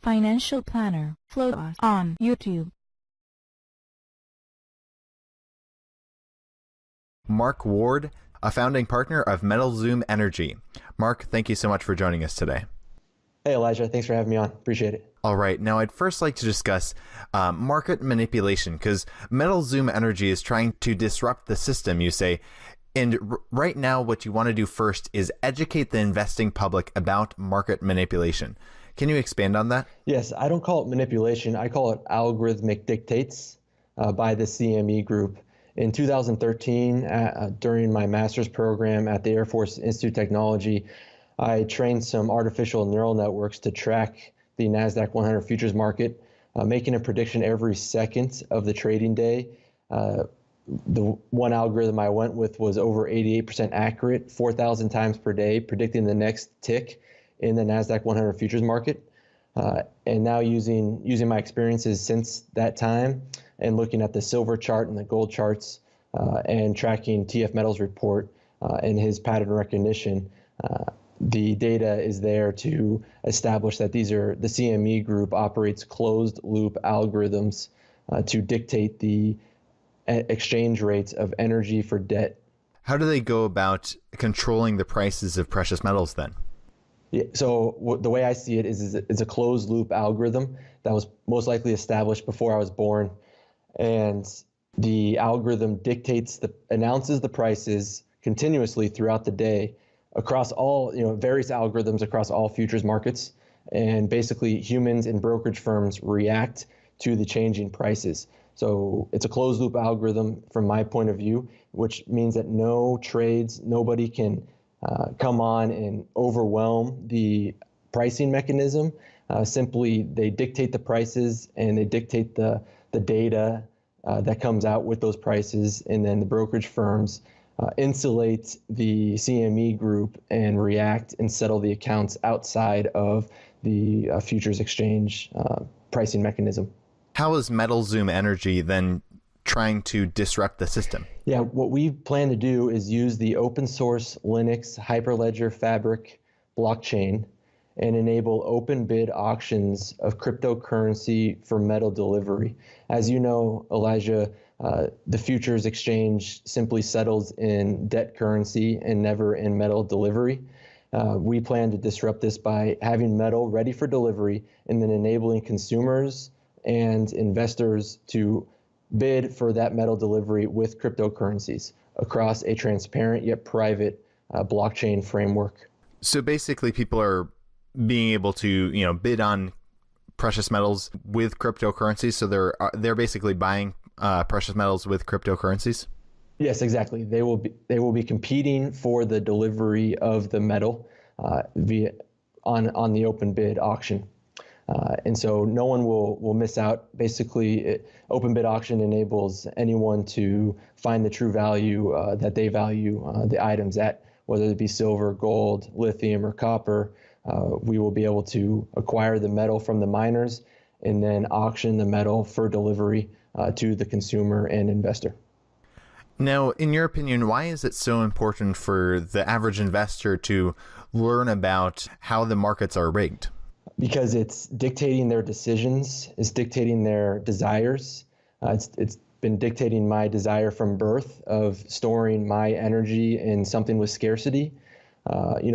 Financial Planner. Follow us on YouTube. Marc Ward, a founding partner of MetalZoom Energy. Marc, thank you so much for joining us today. Hey, Elijah. Thanks for having me on. Appreciate it. All right. Now, I'd first like to discuss market manipulation, because MetalZoom Energy is trying to disrupt the system, you say. And right now, what you want to do first is educate the investing public about market manipulation. Can you expand on that? Yes, I don't call it manipulation. I call it algorithmic dictates by the CME group. In 2013, during my master's program at the Air Force Institute of Technology, I trained some artificial neural networks to track the NASDAQ 100 futures market, making a prediction every second of the trading day. The one algorithm I went with was over 88% accurate, 4,000 times per day, predicting the next tick in the NASDAQ 100 futures market. And now using my experiences since that time and looking at the silver chart and the gold charts and tracking TF Metals' report and his pattern recognition, the data is there to establish that the CME group operates closed loop algorithms to dictate the exchange rates of energy for debt. How do they go about controlling the prices of precious metals then? Yeah, so the way I see it is it's a closed loop algorithm that was most likely established before I was born. And the algorithm announces the prices continuously throughout the day across all, various algorithms across all futures markets. And basically humans and brokerage firms react to the changing prices. So it's a closed loop algorithm from my point of view, which means that nobody can come on and overwhelm the pricing mechanism. Simply, they dictate the prices and they dictate the data that comes out with those prices, and then the brokerage firms insulate the CME group and react and settle the accounts outside of the futures exchange pricing mechanism. How is MetalZoom Energy then trying to disrupt the system? Yeah, what we plan to do is use the open source Linux Hyperledger Fabric blockchain and enable open bid auctions of cryptocurrency for metal delivery. As you know, Elijah, the futures exchange simply settles in debt currency and never in metal delivery. We plan to disrupt this by having metal ready for delivery and then enabling consumers and investors to bid for that metal delivery with cryptocurrencies across a transparent yet private blockchain framework. So basically people are being able to, bid on precious metals with cryptocurrencies. So they're basically buying precious metals with cryptocurrencies? Yes, exactly. They will be competing for the delivery of the metal on the open bid auction. And so no one will miss out. Basically, open bid auction enables anyone to find the true value that they value the items at, whether it be silver, gold, lithium, or copper. We will be able to acquire the metal from the miners and then auction the metal for delivery to the consumer and investor. Now, in your opinion, why is it so important for the average investor to learn about how the markets are rigged? Because it's dictating their decisions, it's dictating their desires. It's been dictating my desire from birth of storing my energy in something with scarcity.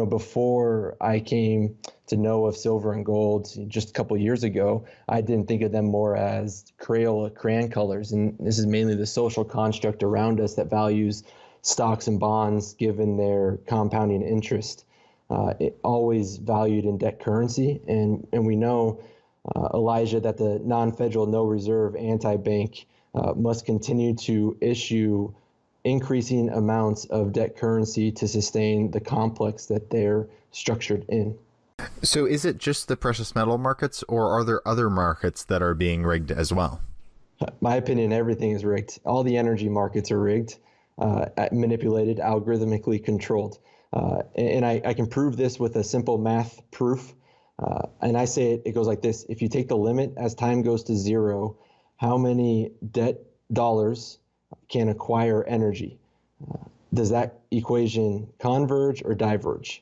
Before I came to know of silver and gold just a couple of years ago, I didn't think of them more as crayon colors. And this is mainly the social construct around us that values stocks and bonds given their compounding interest. It always valued in debt currency. And we know, Elijah, that the non-federal, no-reserve anti-bank must continue to issue increasing amounts of debt currency to sustain the complex that they're structured in. So is it just the precious metal markets, or are there other markets that are being rigged as well? My opinion, everything is rigged. All the energy markets are rigged, manipulated, algorithmically controlled. And I can prove this with a simple math proof. And I say it goes like this. If you take the limit as time goes to zero, how many debt dollars can acquire energy? Does that equation converge or diverge?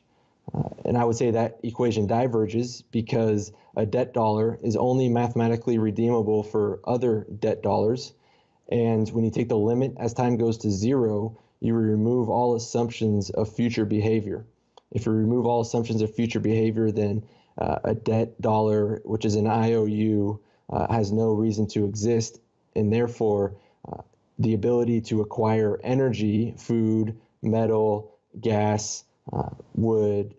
And I would say that equation diverges because a debt dollar is only mathematically redeemable for other debt dollars. And when you take the limit as time goes to zero, you remove all assumptions of future behavior. If you remove all assumptions of future behavior, then a debt dollar, which is an IOU, has no reason to exist, and therefore the ability to acquire energy, food, metal, gas, would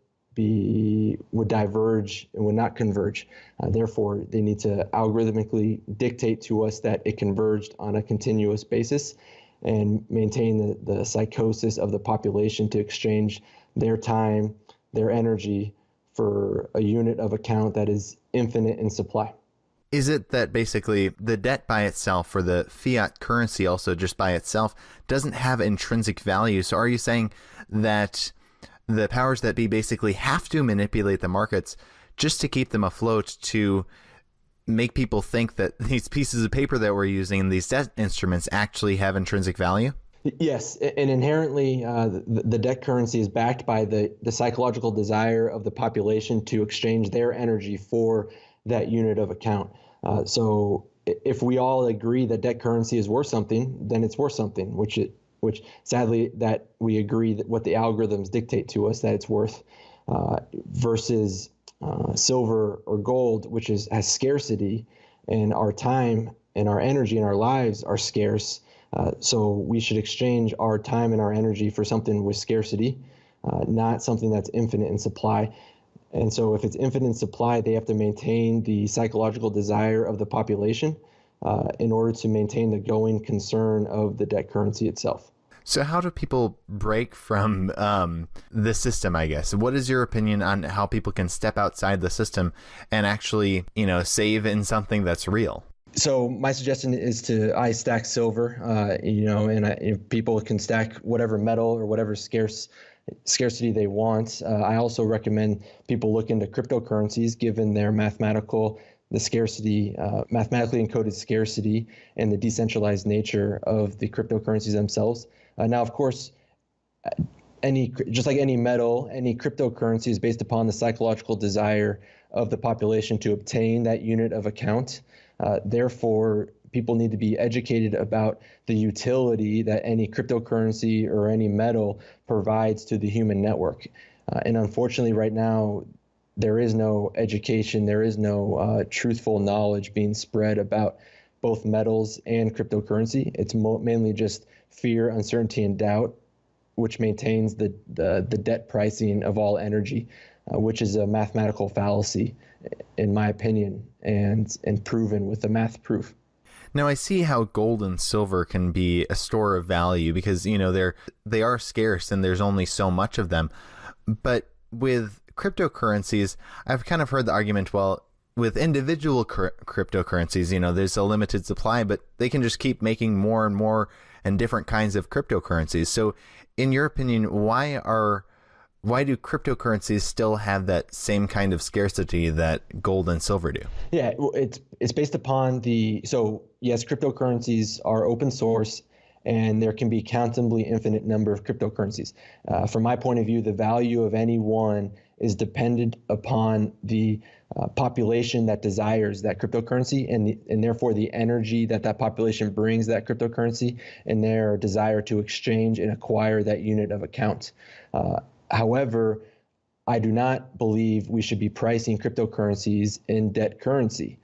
diverge and would not converge. Therefore, they need to algorithmically dictate to us that it converged on a continuous basis and maintain the psychosis of the population to exchange their time, their energy for a unit of account that is infinite in supply. Is it that basically the debt by itself, or the fiat currency also just by itself, doesn't have intrinsic value? So are you saying that the powers that be basically have to manipulate the markets just to keep them afloat, to make people think that these pieces of paper that we're using, these debt instruments, actually have intrinsic value? Yes, and inherently the debt currency is backed by the psychological desire of the population to exchange their energy for that unit of account. So if we all agree that debt currency is worth something, then it's worth something, which sadly that we agree that what the algorithms dictate to us that it's worth, versus silver or gold, which has scarcity, and our time and our energy and our lives are scarce. So we should exchange our time and our energy for something with scarcity, not something that's infinite in supply. And so if it's infinite in supply, they have to maintain the psychological desire of the population in order to maintain the going concern of the debt currency itself. So how do people break from the system, I guess? What is your opinion on how people can step outside the system and actually, save in something that's real? So my suggestion is I stack silver, and people can stack whatever metal or whatever scarcity they want. I also recommend people look into cryptocurrencies, given their mathematically encoded scarcity and the decentralized nature of the cryptocurrencies themselves. Now, of course, just like any metal, any cryptocurrency is based upon the psychological desire of the population to obtain that unit of account. Therefore, people need to be educated about the utility that any cryptocurrency or any metal provides to the human network. And unfortunately, right now, there is no education, there is no truthful knowledge being spread about both metals and cryptocurrency. It's mainly just fear, uncertainty, and doubt, which maintains the debt pricing of all energy, which is a mathematical fallacy, in my opinion, and proven with the math proof. Now, I see how gold and silver can be a store of value because, they are scarce and there's only so much of them. But with cryptocurrencies, I've kind of heard the argument, well, with individual cryptocurrencies, there's a limited supply, but they can just keep making more and more and different kinds of cryptocurrencies. So in your opinion, why do cryptocurrencies still have that same kind of scarcity that gold and silver do? Yeah, well, it's based upon so yes, cryptocurrencies are open source, and there can be countably infinite number of cryptocurrencies. From my point of view, the value of any one is dependent upon the population that desires that cryptocurrency, and therefore the energy that population brings that cryptocurrency, and their desire to exchange and acquire that unit of account. However, I do not believe we should be pricing cryptocurrencies in debt currency,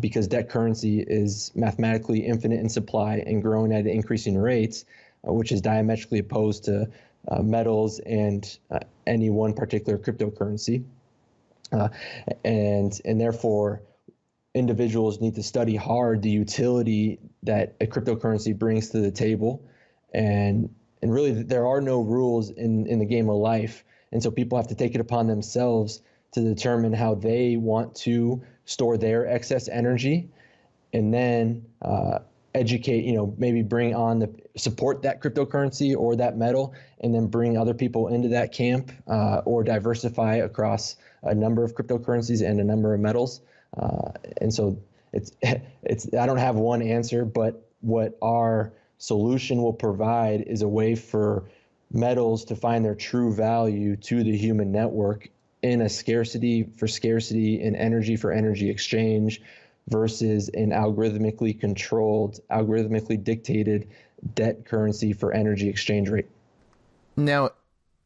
because debt currency is mathematically infinite in supply and growing at increasing rates, which is diametrically opposed to metals and any one particular cryptocurrency. And therefore, individuals need to study hard the utility that a cryptocurrency brings to the table. And really, there are no rules in the game of life. And so people have to take it upon themselves to determine how they want to store their excess energy, and then educate, maybe support that cryptocurrency or that metal, and then bring other people into that camp, or diversify across a number of cryptocurrencies and a number of metals. And so I don't have one answer, but what our solution will provide is a way for metals to find their true value to the human network in a scarcity for scarcity and energy for energy exchange versus an algorithmically controlled, algorithmically dictated debt currency for energy exchange rate. Now,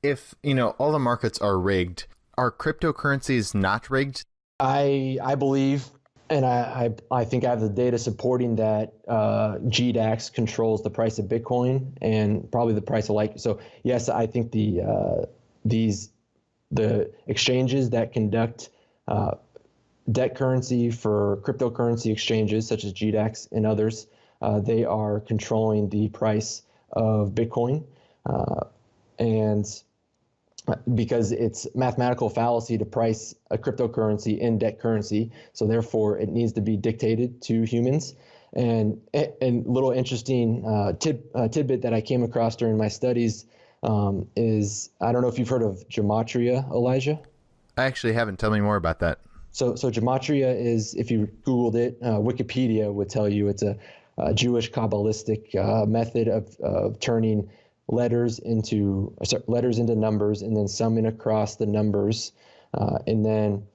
if, all the markets are rigged, are cryptocurrencies not rigged? I believe, and I think I have the data supporting that GDAX controls the price of Bitcoin and probably the price of like. So yes, I think the exchanges that conduct debt currency for cryptocurrency exchanges such as GDAX and others, they are controlling the price of Bitcoin, and because it's mathematical fallacy to price a cryptocurrency in debt currency. So therefore it needs to be dictated to humans. And little interesting tidbit that I came across during my studies is, I don't know if you've heard of gematria, Elijah? I actually haven't. Tell me more about that. So gematria is, if you Googled it, Wikipedia would tell you it's a Jewish Kabbalistic method of turning letters into numbers and then summing across the numbers, and then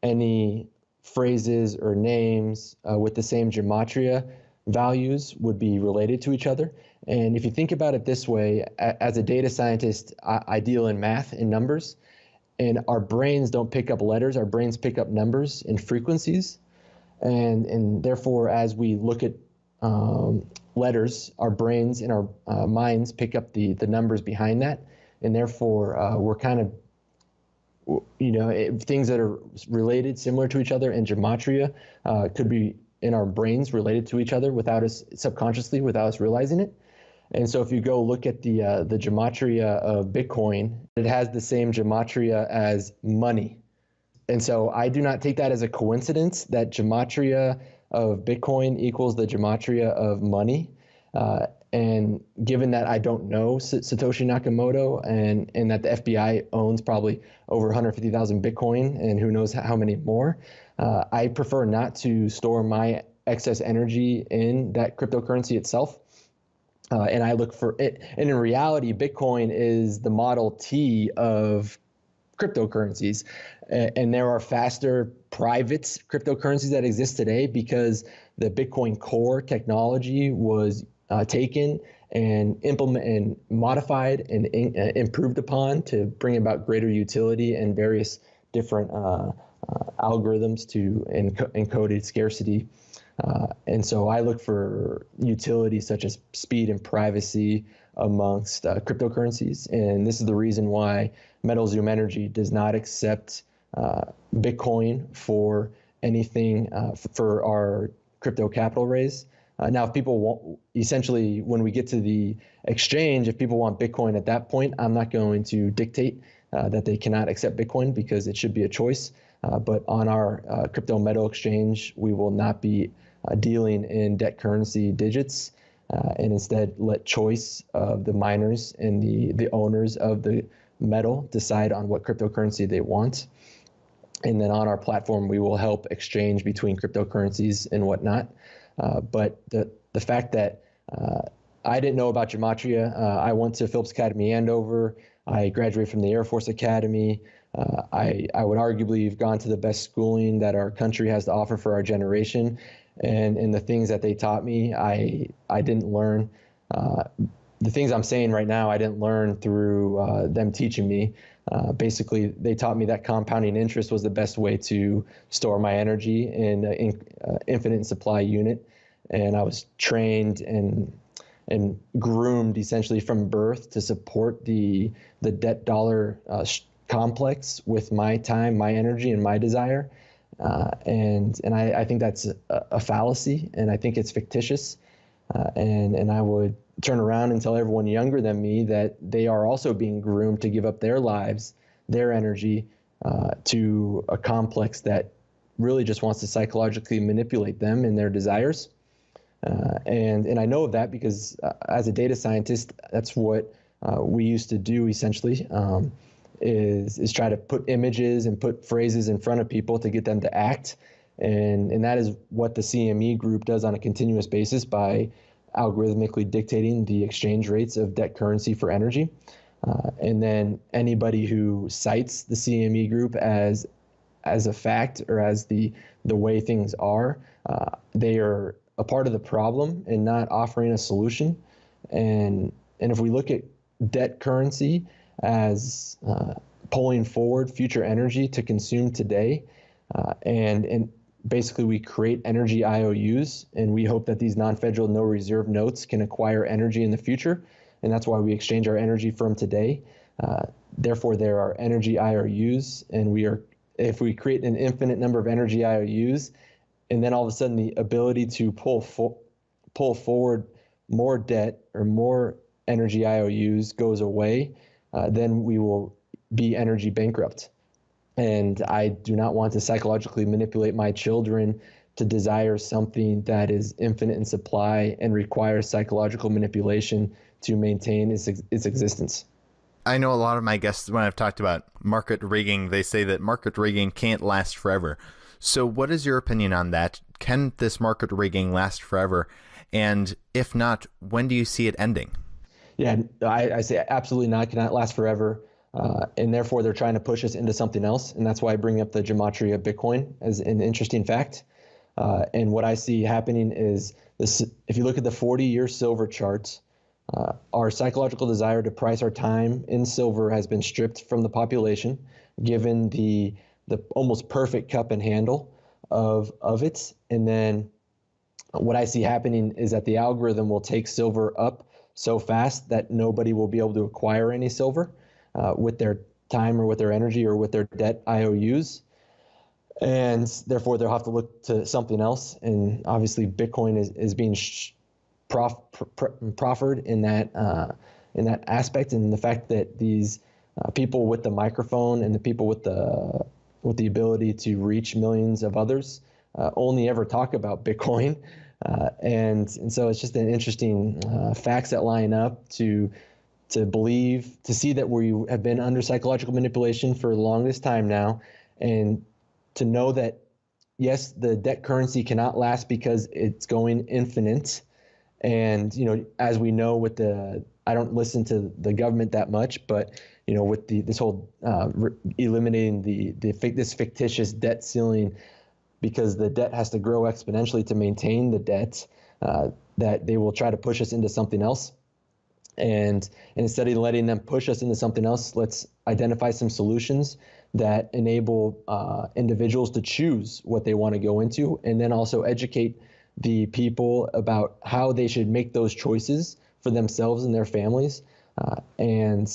any phrases or names with the same gematria values would be related to each other. And if you think about it this way, as a data scientist, I deal in math and numbers, and our brains don't pick up letters, our brains pick up numbers and frequencies. And therefore, as we look at letters, our brains and our minds pick up the numbers behind that, and therefore we're kind of, things that are related, similar to each other in gematria could be in our brains related to each other without us subconsciously, without us realizing it. And so if you go look at the gematria of Bitcoin, it has the same gematria as money. And so I do not take that as a coincidence that gematria of Bitcoin equals the gematria of money. And given that I don't know Satoshi Nakamoto and that the FBI owns probably over 150,000 Bitcoin and who knows how many more, I prefer not to store my excess energy in that cryptocurrency itself. And I look for it. And in reality, Bitcoin is the Model T of cryptocurrencies. And there are faster private cryptocurrencies that exist today because the Bitcoin core technology was taken and implemented and modified and improved upon to bring about greater utility and various different algorithms to encoded scarcity. And so I look for utilities such as speed and privacy amongst cryptocurrencies. And this is the reason why MetalZoom Energy does not accept Bitcoin for anything for our crypto capital raise. Now, if people want, essentially, when we get to the exchange, if people want Bitcoin at that point, I'm not going to dictate that they cannot accept Bitcoin because it should be a choice. But on our crypto metal exchange, we will not be dealing in debt currency digits, and instead let choice of the miners and the owners of the metal decide on what cryptocurrency they want. And then on our platform, we will help exchange between cryptocurrencies and whatnot. But the fact that I didn't know about gematria, I went to Phillips Academy Andover. I graduated from the Air Force Academy. I would arguably have gone to the best schooling that our country has to offer for our generation. And the things that they taught me, I didn't learn. The things I'm saying right now, I didn't learn through them teaching me. Basically, they taught me that compounding interest was the best way to store my energy in an infinite supply unit. And I was trained and groomed essentially from birth to support the debt dollar complex with my time, my energy, and my desire. And I think that's a fallacy, and I think it's fictitious. And I would turn around and tell everyone younger than me that they are also being groomed to give up their lives, their energy, to a complex that really just wants to psychologically manipulate them and their desires. And I know of that because as a data scientist, that's what we used to do essentially, is try to put images and put phrases in front of people to get them to act. And that is what the CME group does on a continuous basis by algorithmically dictating the exchange rates of debt currency for energy. And then anybody who cites the CME group as a fact or as the way things are, they are a part of the problem and not offering a solution. And if we look at debt currency as pulling forward future energy to consume today, and basically we create energy IOUs, and we hope that these non-federal no reserve notes can acquire energy in the future, and that's why we exchange our energy from today. Therefore, there are energy IOUs, and if we create an infinite number of energy IOUs, and then all of a sudden the ability to pull forward more debt or more energy IOUs goes away, then we will be energy bankrupt. And I do not want to psychologically manipulate my children to desire something that is infinite in supply and requires psychological manipulation to maintain its existence. I know a lot of my guests, when I've talked about market rigging, they say that market rigging can't last forever. So what is your opinion on that? Can this market rigging last forever? And if not, when do you see it ending? Yeah, I say absolutely not. It cannot last forever. And therefore, they're trying to push us into something else. And that's why I bring up the gematria of Bitcoin as an interesting fact. And what I see happening is this: if you look at the 40-year silver charts, our psychological desire to price our time in silver has been stripped from the population, given the almost perfect cup and handle of it. And then what I see happening is that the algorithm will take silver up so fast that nobody will be able to acquire any silver with their time or with their energy or with their debt IOUs. And therefore, they'll have to look to something else. And obviously, Bitcoin is being proffered in that aspect, and the fact that these people with the microphone and the people with the ability to reach millions of others only ever talk about Bitcoin, and so it's just an interesting facts that line up to see that we have been under psychological manipulation for the longest time now, and to know that yes, the debt currency cannot last because it's going infinite. And, as we know I don't listen to the government that much, but, with this whole eliminating this fictitious debt ceiling, because the debt has to grow exponentially to maintain the debt, that they will try to push us into something else. And instead of letting them push us into something else, let's identify some solutions that enable individuals to choose what they want to go into, and then also educate the people about how they should make those choices for themselves and their families. And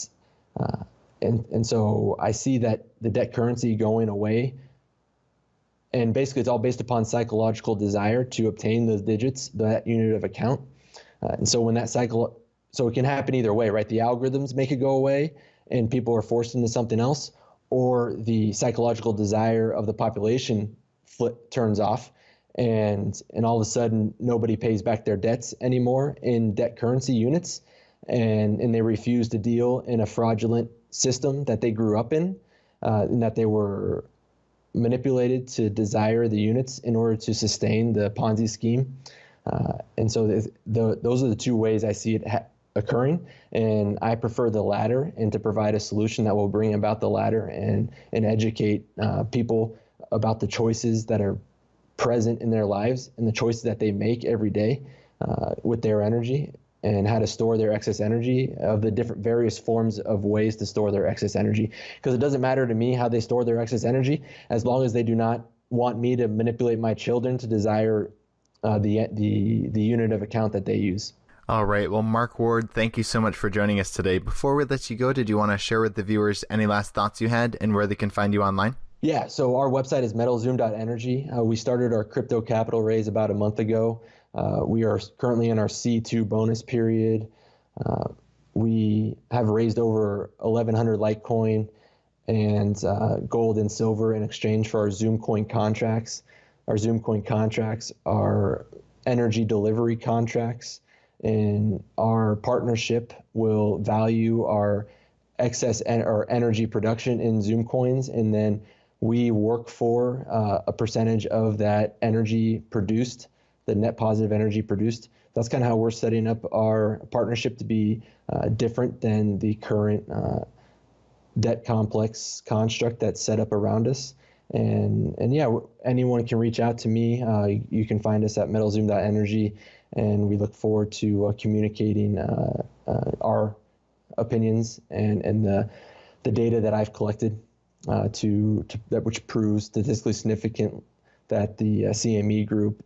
so I see that the debt currency going away, and basically it's all based upon psychological desire to obtain those digits, that unit of account. And so when so it can happen either way, right? The algorithms make it go away and people are forced into something else, or the psychological desire of the population turns off, and all of a sudden nobody pays back their debts anymore in debt currency units, and they refuse to deal in a fraudulent system that they grew up in, and that they were manipulated to desire the units in order to sustain the Ponzi scheme. And so those are the two ways I see it occurring, and I prefer the latter, and to provide a solution that will bring about the latter and educate people about the choices that are present in their lives and the choices that they make every day with their energy, and how to store their excess energy, of the different various forms of ways to store their excess energy. Because it doesn't matter to me how they store their excess energy, as long as they do not want me to manipulate my children to desire the unit of account that they use. All right. Well, Marc Ward, thank you so much for joining us today. Before we let you go, did you want to share with the viewers any last thoughts you had and where they can find you online? Yeah, so our website is metalzoom.energy. We started our crypto capital raise about a month ago. We are currently in our C2 bonus period. We have raised over 1,100 Litecoin and gold and silver in exchange for our Zoom coin contracts. Our Zoom coin contracts are energy delivery contracts, and our partnership will value our excess or energy production in Zoom coins, and then we work for a percentage of that energy produced, the net positive energy produced, that's kind of how we're setting up our partnership to be different than the current debt complex construct that's set up around us. And yeah, anyone can reach out to me. You can find us at metalzoom.energy, and we look forward to communicating our opinions and the data that I've collected that which proves statistically significant that the CME group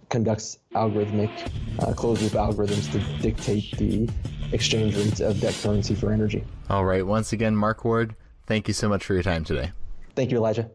conducts algorithmic closed loop algorithms to dictate the exchange rates of debt currency for energy. All right. Once again, Marc Ward, thank you so much for your time today. Thank you, Elijah.